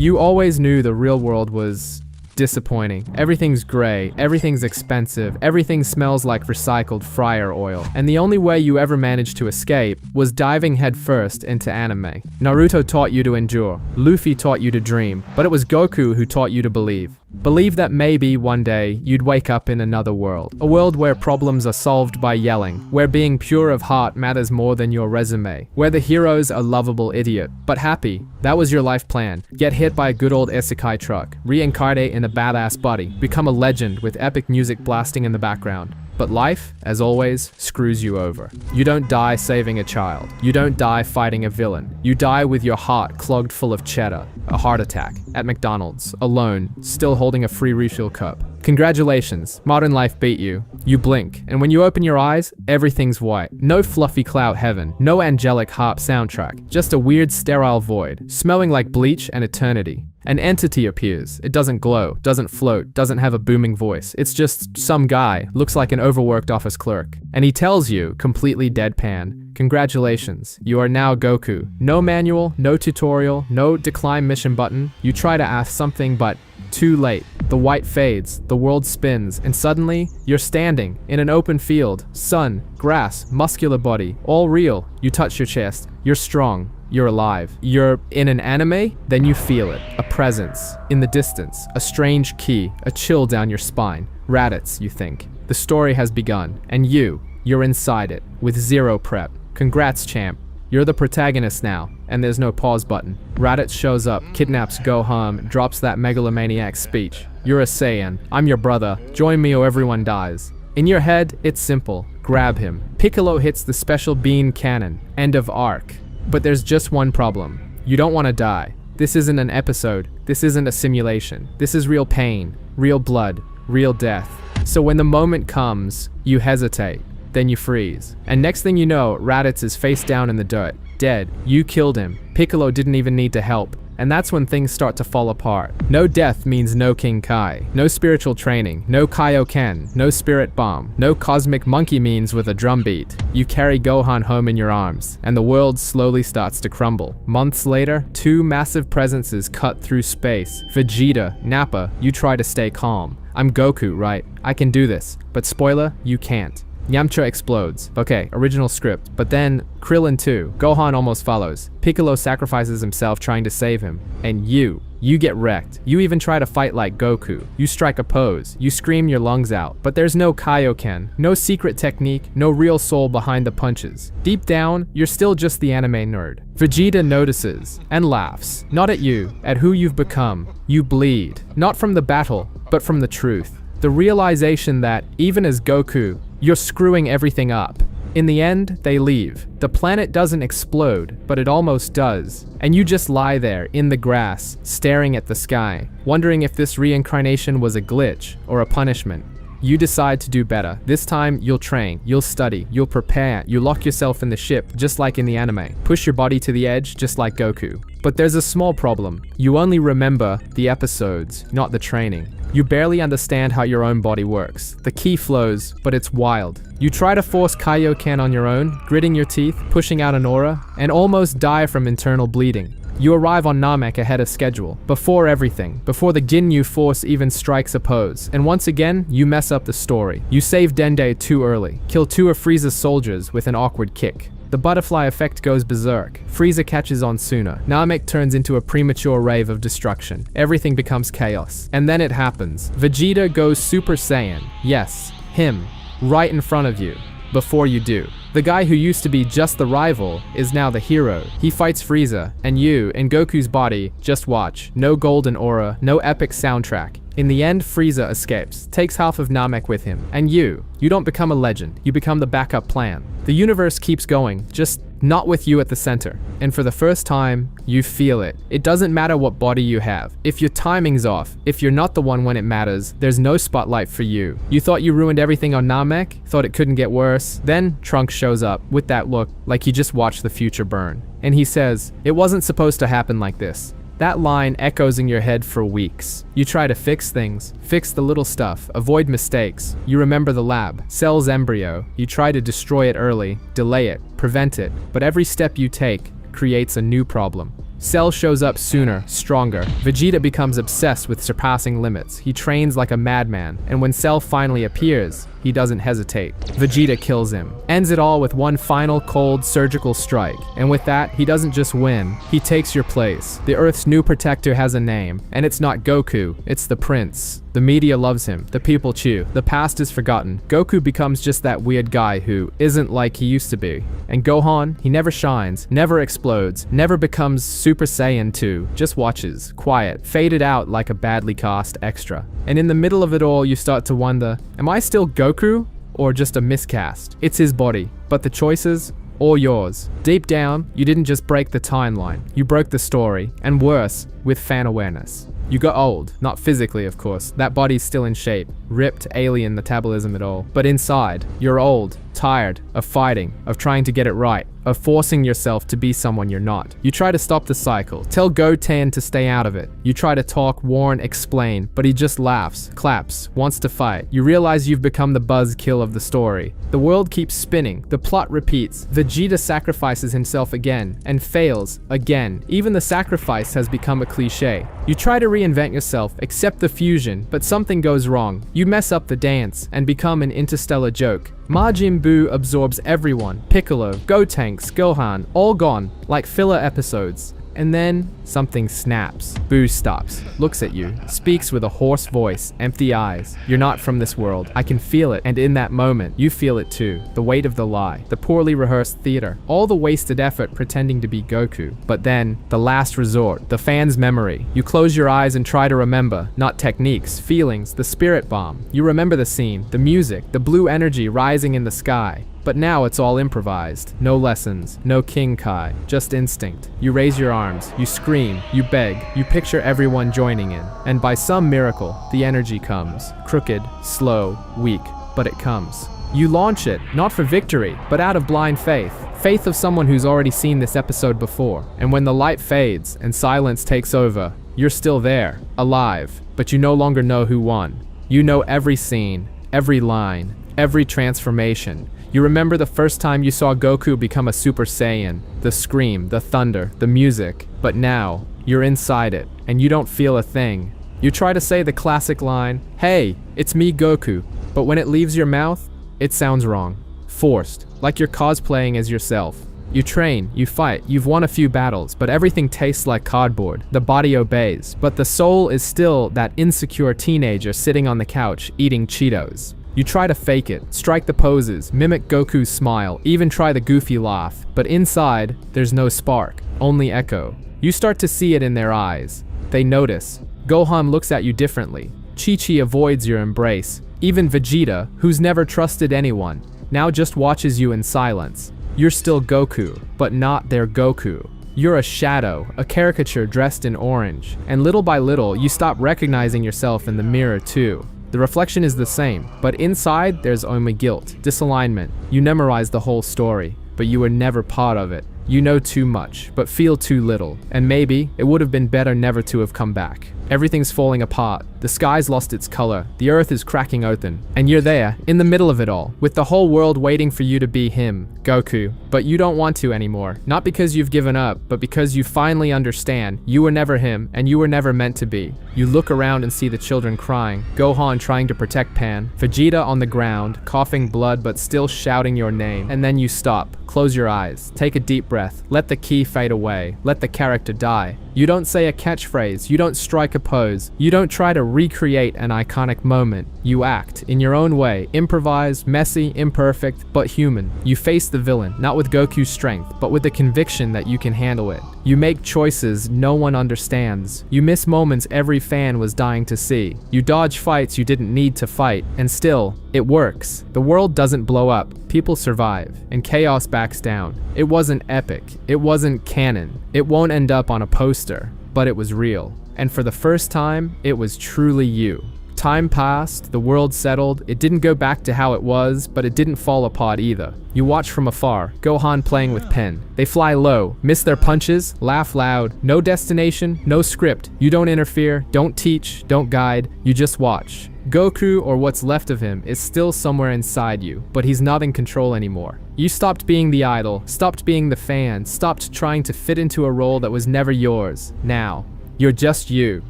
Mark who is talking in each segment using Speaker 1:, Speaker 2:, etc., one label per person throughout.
Speaker 1: You always knew the real world was disappointing. Everything's gray, everything's expensive, everything smells like recycled fryer oil. And the only way you ever managed to escape was diving headfirst into anime. Naruto taught you to endure, Luffy taught you to dream, but it was Goku who taught you to believe. Believe that maybe one day you'd wake up in another world. A world where problems are solved by yelling, where being pure of heart matters more than your resume, where the hero's a lovable idiot, but happy. That was your life plan. Get hit by a good old isekai truck, reincarnate in a badass body, become a legend with epic music blasting in the background. But life, as always, screws you over. You don't die saving a child. You don't die fighting a villain. You die with your heart clogged full of cheddar. A heart attack. At McDonald's. Alone. Still holding a free refill cup. Congratulations, modern life beat you. You blink, and when you open your eyes, everything's white. No fluffy cloud heaven. No angelic harp soundtrack. Just a weird sterile void, smelling like bleach and eternity. An entity appears. It doesn't glow, doesn't float, doesn't have a booming voice. It's just some guy, looks like an overworked office clerk. And he tells you, completely deadpan, congratulations, you are now Goku. No manual, no tutorial, no decline mission button. You try to ask something, but too late. The white fades, the world spins, and suddenly, you're standing in an open field. Sun, grass, muscular body, all real. You touch your chest. You're strong. You're alive. You're in an anime, then you feel it. A presence. In the distance. A strange key. A chill down your spine. Raditz, you think. The story has begun. And you're inside it. With zero prep. Congrats, champ. You're the protagonist now. And there's no pause button. Raditz shows up, kidnaps Gohan, drops that megalomaniac speech. You're a Saiyan. I'm your brother. Join me or everyone dies. In your head, it's simple. Grab him. Piccolo hits the special bean cannon. End of arc. But there's just one problem. You don't want to die. This isn't an episode. This isn't a simulation. This is real pain, real blood, real death. So when the moment comes, you hesitate. Then you freeze. And next thing you know, Raditz is face down in the dirt. Dead. You killed him. Piccolo didn't even need to help. And that's when things start to fall apart. No death means no King Kai. No spiritual training. No Kaioken. No spirit bomb. No cosmic monkey means with a drum beat. You carry Gohan home in your arms, and the world slowly starts to crumble. Months later, two massive presences cut through space. Vegeta, Nappa, you try to stay calm. I'm Goku, right? I can do this. But spoiler, you can't. Yamcha explodes. Okay, original script. But then, Krillin too. Gohan almost follows. Piccolo sacrifices himself trying to save him. And you get wrecked. You even try to fight like Goku. You strike a pose. You scream your lungs out. But there's no Kaioken. No secret technique. No real soul behind the punches. Deep down, you're still just the anime nerd. Vegeta notices and laughs. Not at you, at who you've become. You bleed. Not from the battle, but from the truth. The realization that, even as Goku, you're screwing everything up. In the end, they leave. The planet doesn't explode, but it almost does. And you just lie there, in the grass, staring at the sky, wondering if this reincarnation was a glitch or a punishment. You decide to do better. This time, you'll train, you'll study, you'll prepare, you lock yourself in the ship, just like in the anime. Push your body to the edge, just like Goku. But there's a small problem. You only remember the episodes, not the training. You barely understand how your own body works. The ki flows, but it's wild. You try to force Kaioken on your own, gritting your teeth, pushing out an aura, and almost die from internal bleeding. You arrive on Namek ahead of schedule, before everything, before the Ginyu Force even strikes a pose, and once again, you mess up the story. You save Dende too early, kill two of Frieza's soldiers with an awkward kick. The butterfly effect goes berserk. Frieza catches on sooner. Namek turns into a premature rave of destruction. Everything becomes chaos. And then it happens. Vegeta goes Super Saiyan. Yes, him. Right in front of you. Before you do. The guy who used to be just the rival is now the hero. He fights Frieza, and you, in Goku's body, just watch. No golden aura, no epic soundtrack. In the end, Frieza escapes, takes half of Namek with him, and you don't become a legend, you become the backup plan. The universe keeps going, just not with you at the center. And for the first time, you feel it. It doesn't matter what body you have. If your timing's off, if you're not the one when it matters, there's no spotlight for you. You thought you ruined everything on Namek, thought it couldn't get worse. Then Trunks shows up with that look like he just watched the future burn. And he says, "It wasn't supposed to happen like this." That line echoes in your head for weeks. You try to fix things, fix the little stuff, avoid mistakes. You remember the lab, Cell's embryo. You try to destroy it early, delay it, prevent it. But every step you take creates a new problem. Cell shows up sooner, stronger. Vegeta becomes obsessed with surpassing limits. He trains like a madman, and when Cell finally appears, he doesn't hesitate. Vegeta kills him. Ends it all with one final cold surgical strike. And with that, he doesn't just win, he takes your place. The Earth's new protector has a name, and it's not Goku, it's the Prince. The media loves him, the people chew, the past is forgotten. Goku becomes just that weird guy who isn't like he used to be. And Gohan, he never shines, never explodes, never becomes Super Saiyan 2, just watches, quiet, faded out like a badly cast extra. And in the middle of it all, you start to wonder, am I still Goku or just a miscast? It's his body, but the choices, all yours. Deep down, you didn't just break the timeline, you broke the story, and worse, with fan awareness. You got old, not physically of course, that body's still in shape, ripped, alien metabolism at all. But inside, you're old, tired, of fighting, of trying to get it right, of forcing yourself to be someone you're not. You try to stop the cycle, tell Goten to stay out of it. You try to talk, warn, explain, but he just laughs, claps, wants to fight. You realize you've become the buzzkill of the story. The world keeps spinning, the plot repeats. Vegeta sacrifices himself again, and fails, again. Even the sacrifice has become a cliche. You try to reinvent yourself, accept the fusion, but something goes wrong. You mess up the dance, and become an interstellar joke. Majin Buu absorbs everyone, Piccolo, Gotenks, Gohan, all gone, like filler episodes. And then, something snaps. Buu stops, looks at you, speaks with a hoarse voice, empty eyes. You're not from this world. I can feel it, and in that moment, you feel it too. The weight of the lie, the poorly rehearsed theater, all the wasted effort pretending to be Goku. But then, the last resort, the fan's memory. You close your eyes and try to remember, not techniques, feelings, the spirit bomb. You remember the scene, the music, the blue energy rising in the sky. But now it's all improvised. No lessons, no King Kai, just instinct. You raise your arms, you scream, you beg, you picture everyone joining in. And by some miracle, the energy comes. Crooked, slow, weak, but it comes. You launch it, not for victory, but out of blind faith. Faith of someone who's already seen this episode before. And when the light fades and silence takes over, you're still there, alive, but you no longer know who won. You know every scene, every line, every transformation. You remember the first time you saw Goku become a Super Saiyan, the scream, the thunder, the music, but now, you're inside it, and you don't feel a thing. You try to say the classic line, "Hey, it's me Goku," but when it leaves your mouth, it sounds wrong, forced, like you're cosplaying as yourself. You train, you fight, you've won a few battles, but everything tastes like cardboard. The body obeys, but the soul is still that insecure teenager sitting on the couch eating Cheetos. You try to fake it, strike the poses, mimic Goku's smile, even try the goofy laugh, but inside, there's no spark, only echo. You start to see it in their eyes. They notice. Gohan looks at you differently. Chi-Chi avoids your embrace. Even Vegeta, who's never trusted anyone, now just watches you in silence. You're still Goku, but not their Goku. You're a shadow, a caricature dressed in orange, and little by little, you stop recognizing yourself in the mirror too. The reflection is the same, but inside there's only guilt, disalignment. You memorize the whole story, but you were never part of it. You know too much, but feel too little, and maybe it would have been better never to have come back. Everything's falling apart, the sky's lost its color, the earth is cracking open, and you're there, in the middle of it all, with the whole world waiting for you to be him, Goku. But you don't want to anymore, not because you've given up, but because you finally understand you were never him, and you were never meant to be. You look around and see the children crying, Gohan trying to protect Pan, Vegeta on the ground, coughing blood but still shouting your name, and then you stop, close your eyes, take a deep breath, let the key fade away, let the character die. You don't say a catchphrase, you don't strike a pose, you don't try to recreate an iconic moment. You act, in your own way, improvised, messy, imperfect, but human. You face the villain, not with Goku's strength, but with the conviction that you can handle it. You make choices no one understands. You miss moments every fan was dying to see. You dodge fights you didn't need to fight, and still, it works. The world doesn't blow up, people survive, and chaos backs down. It wasn't epic, it wasn't canon, it won't end up on a poster, but it was real. And for the first time, it was truly you. Time passed, the world settled, it didn't go back to how it was, but it didn't fall apart either. You watch from afar, Gohan playing with Pen. They fly low, miss their punches, laugh loud, no destination, no script. You don't interfere, don't teach, don't guide, you just watch. Goku, or what's left of him, is still somewhere inside you, but he's not in control anymore. You stopped being the idol, stopped being the fan, stopped trying to fit into a role that was never yours. Now, you're just you,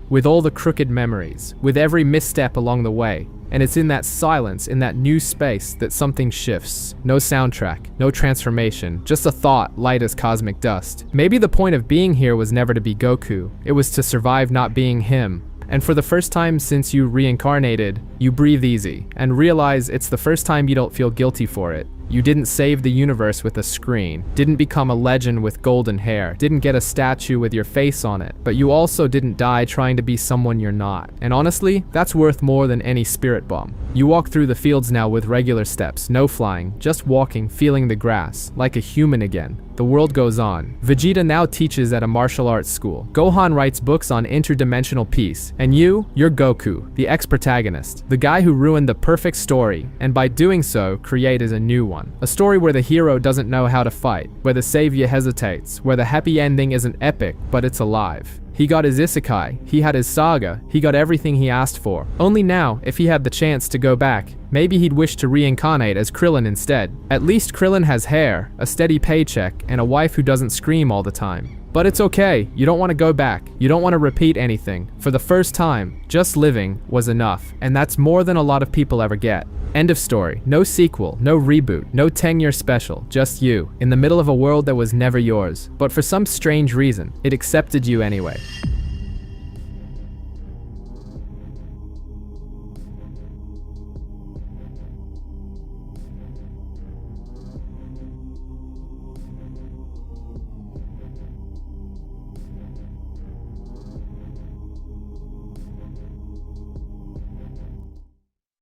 Speaker 1: with all the crooked memories, with every misstep along the way. And it's in that silence, in that new space, that something shifts. No soundtrack, no transformation, just a thought light as cosmic dust. Maybe the point of being here was never to be Goku. It was to survive not being him. And for the first time since you reincarnated, you breathe easy and realize it's the first time you don't feel guilty for it. You didn't save the universe with a screen, didn't become a legend with golden hair, didn't get a statue with your face on it, but you also didn't die trying to be someone you're not. And honestly, that's worth more than any spirit bomb. You walk through the fields now with regular steps, no flying, just walking, feeling the grass, like a human again. The world goes on. Vegeta now teaches at a martial arts school. Gohan writes books on interdimensional peace. And you're Goku, the ex-protagonist, the guy who ruined the perfect story, and by doing so, created a new one. A story where the hero doesn't know how to fight, where the savior hesitates, where the happy ending isn't epic, but it's alive. He got his isekai, he had his saga, he got everything he asked for. Only now, if he had the chance to go back, maybe he'd wish to reincarnate as Krillin instead. At least Krillin has hair, a steady paycheck, and a wife who doesn't scream all the time. But it's okay, you don't want to go back, you don't want to repeat anything. For the first time, just living was enough, and that's more than a lot of people ever get. End of story. No sequel, no reboot, no 10-year special, just you, in the middle of a world that was never yours. But for some strange reason, it accepted you anyway.